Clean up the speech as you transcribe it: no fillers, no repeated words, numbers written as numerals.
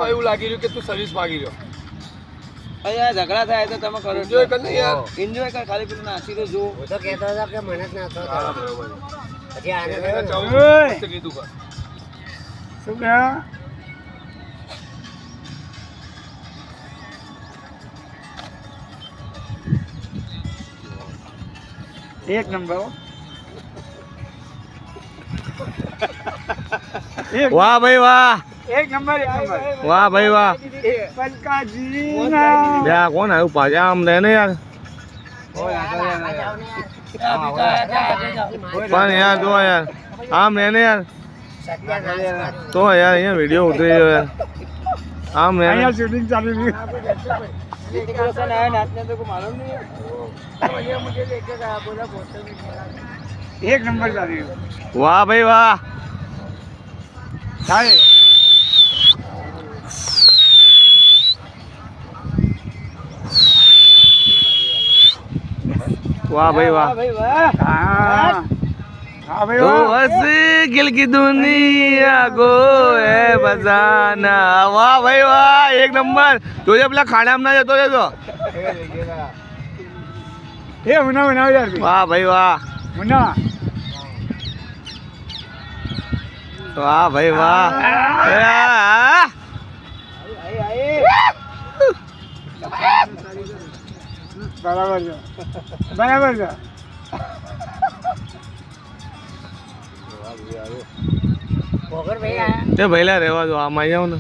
એવું લાગી રહ્યું કે તું સર્વિસ માંગી રહ્યો અહીંયા ઝઘડા થાય તો તમે કરો એન્જોય કર ને યાર એન્જોય કર ખાલી પેલું નાસી તો જો હું તો કહેતો હતો કે મને જ ના થતો બરોબર પછી આને કીધું કર શું કહ્યા એક નંબર વાહ ભાઈ વાહ એક નંબર વાહ ભાઈ વાહ પલકાજી યા કોણ આવ્યું પાછા આમ રહે ને યાર પણ યાર જો યાર આમ રહે ને યાર તો યાર અહીંયા વિડીયો ઉતરી ગયો યાર આમ રહે અહીંયા શૂટિંગ ચાલુ રહ્યું એક નંબર ચાલુ રહ્યું વાહ ભાઈ વાહ થાય વાહ ભાઈ વાહ હા હા ભાઈ तो વાહ हंसी दिल की दुनिया को है बजाना वाह भाई वाह एक नंबर तुझे પેલા ખાડામાં ના જતો રહેતો એ મુના મુના યાર વાહ ભાઈ વાહ મુના વાહ ભાઈ વાહ આ, બરાબર છે બરાબર છે વગર ભાઈ આયા તે ભઈલા રહેવા દો આમાં આવી જાવ ને